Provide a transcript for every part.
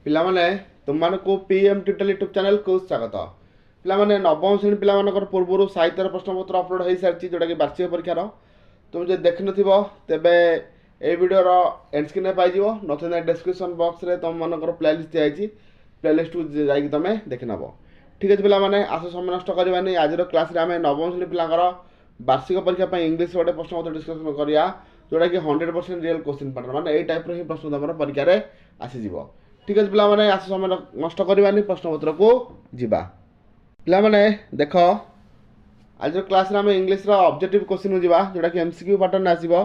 पिलामाने तुमको PM tutorial YouTube channel को स्वागत। पिलामाने नवम श्रेणी पिलामानकर पूर्व साहित्य प्रश्नपत्र अपलोड हो सारी जोटा कि वार्षिक परीक्षार तुम जो देख न तेबे ए वीडियोर एंड स्क्रीन पाइज ना डिस्क्रिप्शन बॉक्स रे तुम मनकर प्लेलिस्ट दिखाई प्लेलिस्ट को जाकि तुम देखि नब। ठीक अच्छे पिलामाने आस समय नष्ट करवानी आज क्लास आम नवम श्रेणी पिलांकर वार्षिक परीक्षा इंग्लिश गोटे प्रश्नपत्र डिस्कसन करिया जोटा कि 100% रियल क्वेश्चन पैटर्न माने एई टाइप ही प्रश्न तुम परीक्षा रे आसीज। ठीक अच्छे पिलामाने आस समय नष्ट करवानी प्रश्नपत्र को जीवा। पिलामाने देख आज क्लास आम इंग्लिश ऑब्जेक्टिव क्वेश्चन जीवा जोटा कि एमसीक्यू पैटर्न आसीबो।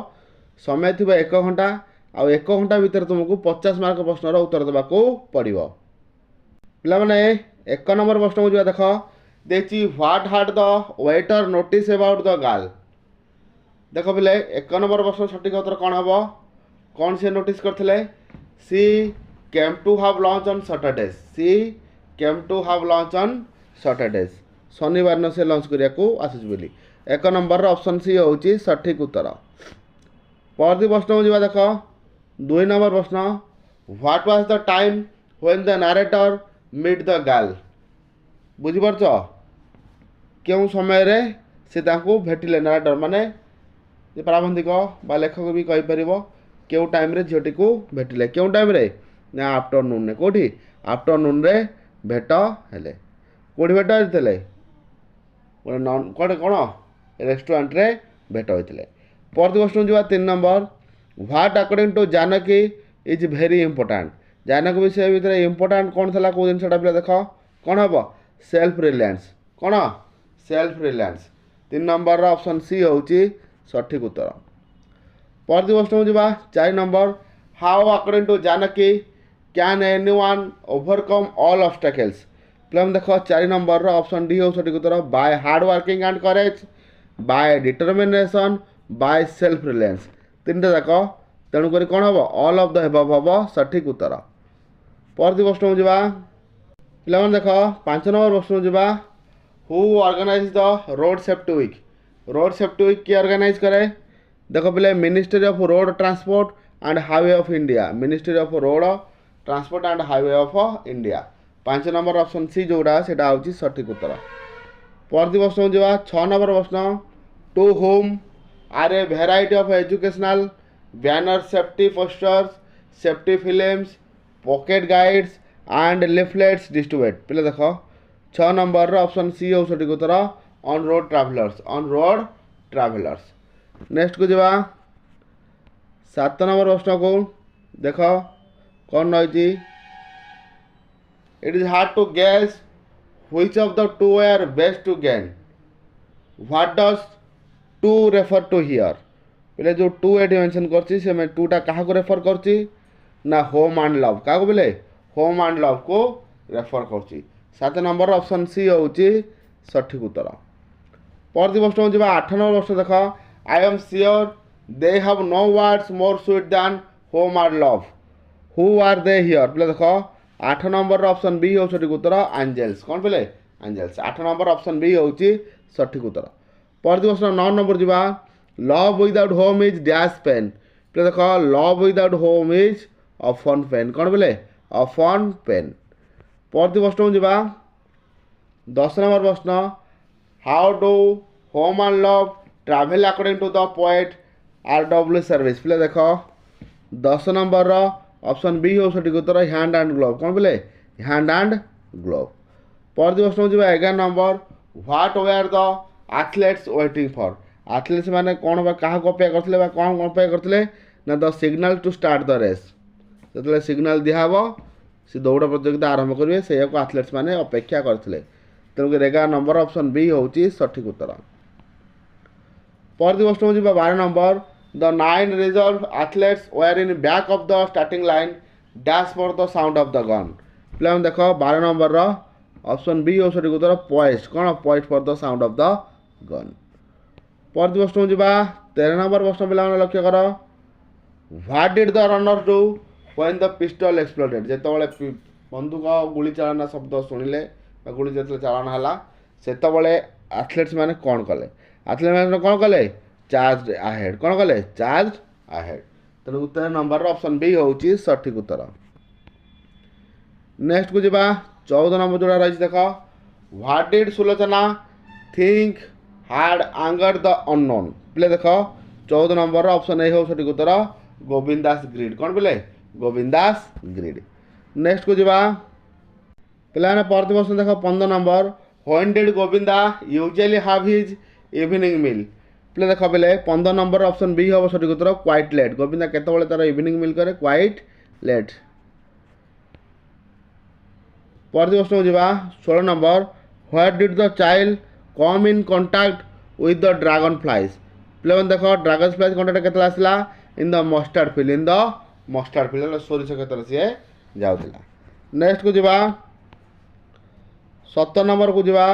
समय थी 1 घंटा आ 1 घंटा भितर तुमको 50 मार्क प्रश्नर उत्तर देवा पड़ो। पिलामाने 1 नंबर प्रश्न को जीवा। देख देखी व्हाट हाड the waiter notice about the girl. देख पिले 1 नंबर प्रश्न सठिक उत्तर कौन हम कौन से नोटिस करते she came to have lunch on Saturday. She came to have lunch on Saturday शनिवार न से लंच करिया को आसीज बोली 1 नंबर ऑप्शन सी होची सठिक उत्तर। परवर्ती प्रश्न को जीवा। देख 2 नंबर प्रश्न what was the time when the narrator meet the girl. बुझिपारछ क्यों समय रे से तांको भेटिले नरेटर माने जे प्राबंधिक बा लेखक भी कहि परिबो क्यों टाइम रे झीटी को भेटिले क्यों टाइम रे ना आफ्टरनून रे कोठी आफ्टरनून रे भेट हेले कोठी भेट हेले कोटे कोन रेस्टोरेंट रे भेट होइतिले। परवर्ती प्रश्न जीवा 3 number what according to Janaki is very important. Janaki विषय भितर इंपोर्टेंट कौन थला को जिनसटा पिला देख कौन हम सेल्फ रिलायंस कौन self reliance 3 number option C होची सठिक उत्तर। परवर्ती प्रश्न जीवा 4 number how according to Janaki can anyone overcome all obstacles. प्लम देख 4 नंबर ऑप्शन डी हो सठिक उत्तर by hard working and courage by determination by self reliance 3टा जाक तेणुक कौन हम ऑल ऑफ द एबव हम सठिक उत्तर। परवर्ती प्रश्न जीवा पिला देख 5 नंबर प्रश्न जीवा who organize the road safety week. Road safety week किए ऑर्गेनाइज करे देख पिले ministry of road transport and highway of India ministry of road transport and highway of India 5 number option C जोड़ा से सठिक उत्तर। परवर्ती प्रश्न जीवा 6 नंबर प्रश्न to whom are a variety of educational banner safety posters safety films pocket guides and leaflets distribute. पिले देख 6 नंबर ऑप्शन सी हो सठिक उत्तर on road travellers on road travellers. Next को जीवा 7 नंबर प्रश्न को देख कौन रही it is hard to guess which of the two are best to gain. What does two refer to here. पहले जो टू एटी मेंशन करछि से मैं टूटा कहा को रेफर करछि ना होम एंड लव क्या को बोले होम एंड लव को रेफर करछि 7 नंबर ऑप्शन सी होची सठिक उत्तर। परवर्ती प्रश्न जीवा 8 नंबर प्रश्न देख I am sure they have no words more sweet than home and love who are they here. पहले देख 8 नंबर ऑप्शन बी हो सठिक उत्तर एंजेल्स कौन पहले एंजेल्स 8 नंबर ऑप्शन बी होची सठिक उत्तर। परवर्ती प्रश्न 9 नंबर जीवा love without home is dash pain. पहले देख love without home is often pain कौन बोले ऑफन पेन। परवर्ती प्रश्न जीवा 10 नंबर प्रश्न how do home and love travel according to the poet R W service. पहले देख 10 नंबर ऑप्शन बी हो सठिक उत्तर हैंड एंड ग्लोव कौन बोले हैंड एंड ग्लोव। परवर्ती प्रश्न जीवा 11 number what were the athletes waiting for. Athletes माने कौन क्या अपेक्षा करते कौन अपेक्षा करते ना the signal to start the race जो सिग्नल दिहब से दौड़ प्रतियोगिता आरंभ करेंगे से एथलेट्स माने अपेक्षा करते तेणुक 11 नंबर ऑप्शन बी होची सठिक उत्तर। परवर्ती प्रश्न जीवा 12 number the 9 reserve athletes were in back of the starting line dash for the sound of the gun. प्ले देख 12 नंबर ऑप्शन बी हो सठिक उत्तर पॉइस्ट कौन poised for the sound of the gun. परवर्ती प्रश्न जीवा 13 नंबर प्रश्न पे लक्ष्य कर what did the runner do when the pistol exploded. जिते बंदूक गुली चालना शब्द शुणिले गुली जो चालना है से एथलेट्स मैंने कौन कले एथलेट मैंने कौन कले चार्ज अहेड कौन कले चार्ज अहेड तेणु 13 नंबर ऑप्शन बी होची सठिक उत्तर। नेक्स्ट को जीवा 14 नंबर जोड़ा रही देख what did Sulochana think hard आंगर द अननोन पिले देख 14 नंबर ऑप्शन ए हो सठिक उत्तर गोविंद दास ग्रीड कौन पिले गोविंद दास ग्रीड। नेक्स्ट को जीवा पिलाने परती क्वेश्चन देख 15 number when did Govinda usually have his evening meal पिले देख पिले 15 नंबर ऑप्शन बी हम सठिक उत्तर क्वाइट लेट गोविंदा केतबेले तार इवनिंग मील करे क्वाइट लेट। परती क्वेश्चन को जीवा 16 number where did the child come in contact with the dragonflies पिले देख ड्रैगन फ्लाइज कांटेक्ट केतला आसला in the mustard field in the mustard field सोरिष क्षेत्र सी जाऊला। नेक्स्ट को जीवा 17 नंबर को जीवा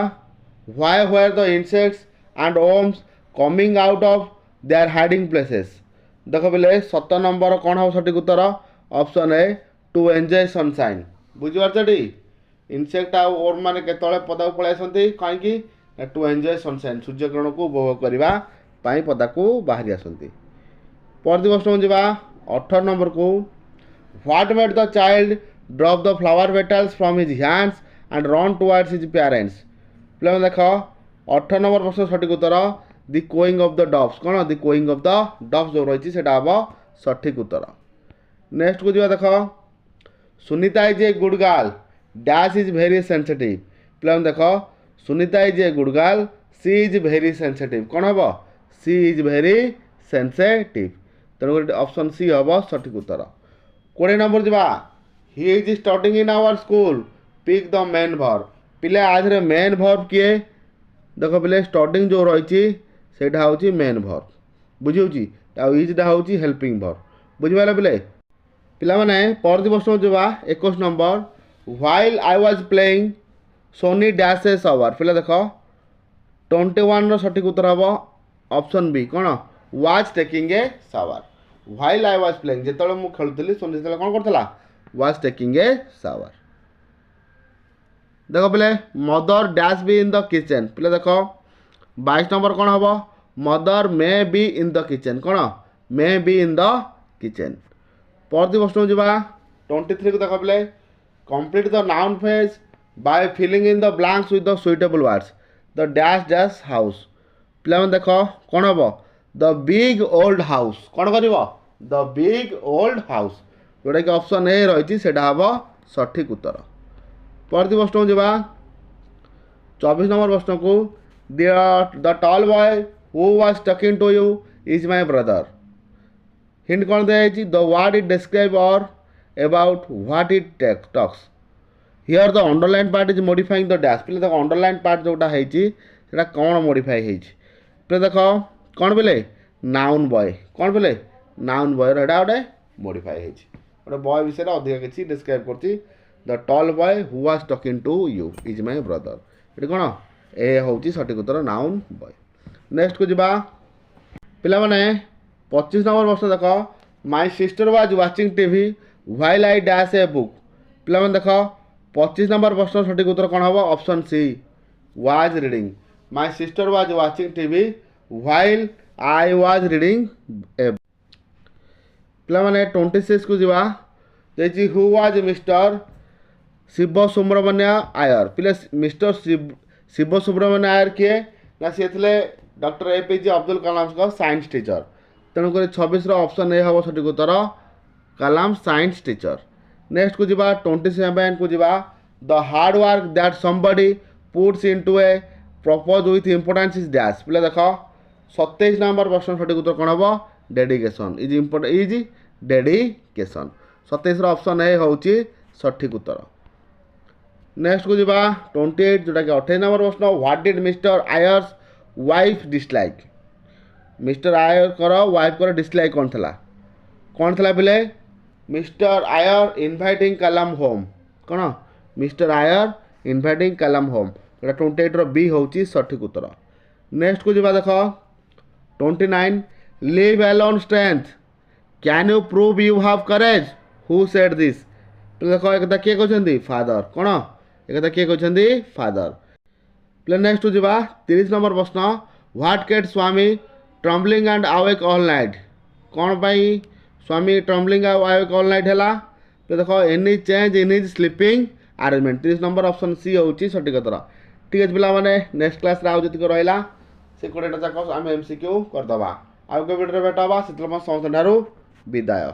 why were the insects and worms coming out of their hiding places देख बोले 17 नंबर कौन हम सठिक उत्तर option A to enjoy sunshine बुझीपारछ इनसेक्ट आ ओम मैंने केतले पदा को पळै आसंती कहीं टू एंजॉय सनशाइन सूर्यकिरण को उपभोग करने पदा को बाहरी आसंती। परती क्वेश्चन जीवा 18 नंबर को what made the child drop the flower petals from his hands and run towards his parents पिला देख 18 नंबर प्रश्न सठिक उत्तर द कोइंग ऑफ द डव्स कौन द कोइंग ऑफ द डव्स जो रही है हम सठिक उत्तर। नेक्स्ट को जीवा देख Sunita is a good girl dash is very sensitive पिला देख Sunita is a good girl she is very sensitive कौन हम सी इज वेरी सेंसिटिव तेणुक ऑप्शन सी हम सठिक उत्तर। 20 नंबर जीवा he is studying in our school pick the main verb पिले आधे मेन वर्ब किए देख पिले स्टडिंग जो रही है मेन वर्ब बुझी इजटा हूँ हेल्पिंग वर्ब बुझिपारे पिले पिला माने परती प्रश्न जीवा 21 number while I was playing sony dashes hour पिला देख 21 सठिक उत्तर हम ऑप्शन बी कौन was taking a shower while I was playing जिते मुझे खेलुली सोनी से कौन करता वाज टेकिंग ए शावर। देख पिले mother dash be in the kitchen पिले देख 22 नंबर कौन हम mother may be in the kitchen कौन may be in the kitchen. परती प्रश्न जीवा 23 को देख पिले complete the noun phrase by filling in the blanks with the suitable words the dash dash house पिला देख कौन हम द बिग ओल्ड हाउस कौन कर द बिग ओल्ड हाउस जोटा कि ऑप्शन ए रही हम सठिक उत्तर। परती प्रश्न जीवा 24 नंबर प्रश्न को the tall boy who was talking to you is my brother hint कौन दिखाई द वर्ड इट डिस्क्राइब और about what it talks here the underline part is modifying the dash पिले देख अंडरलाइन पार्ट जोटा है कौन मॉडिफाई है देख कौन बोले नाउन बॉय कौन बोले नाउन बॉय रहा गोटे मॉडिफाई है गोटे बॉय विषय अधिक किसी डिस्क्राइब कर the tall boy who was talking to you is my brother ये कौन ए हूँ सठिक उत्तर नाउन बॉय। नेक्स्ट को जीवा पिला माने 25 नंबर प्रश्न देख my sister was watching TV while I dash a book पिला देख 25 नंबर प्रश्न सठिक उत्तर कौन हम option C was reading my sister was watching TV while I was reading a पिला माने 26 को जीवा देखिए who was mister Siva Subramania Iyer पिले मिस्टर शिव सुब्रमण्य आयर किए ना सी थे डॉक्टर एपीजे अब्दुल कलाम का साइंस टीचर तेणुक 26 ऑप्शन ए हम सठिक उत्तर कलाम साइंस टीचर। नेक्स्ट को जीवा 27 को जीवा the hard work that somebody puts into A propose with importance is dash पिले देख 27 नंबर प्रश्न सठिक उत्तर कौन हम dedication is dedication 27 option A हूँ सठिक उत्तर। नेक्स्ट को जीवा 28 जोटा कि 28 नंबर प्रश्न what did mister Iyer's wife dislike mister Iyer कर वाइफ कर डिसलाइक कौन थला पिले mister Iyer inviting Kalam home कौन mister Iyer inviting Kalam home जोटा 28 रो बी हूँ सठिक उत्तर। नेक्स्ट को जीवा देख 29 live alone strength can you prove you have courage who said this देख एक किए कहते फादर कौन एक किए कहते फादर प्ले। नेक्स्ट जीवा 30 नंबर प्रश्न what kept Swami trembling and awake all night कौन पाई Swami trembling awake all night है तो देख any change in his sleeping arrangement 30 number option C होची सठिक उत्तर। ठीक है पिला माने नेक्स्ट क्लास रे आउ जति रहिला से 20टा जाक आम एमसीक्यू करदबा। आउ के वीडियो भेट हबा सेतल समस्त विदाय।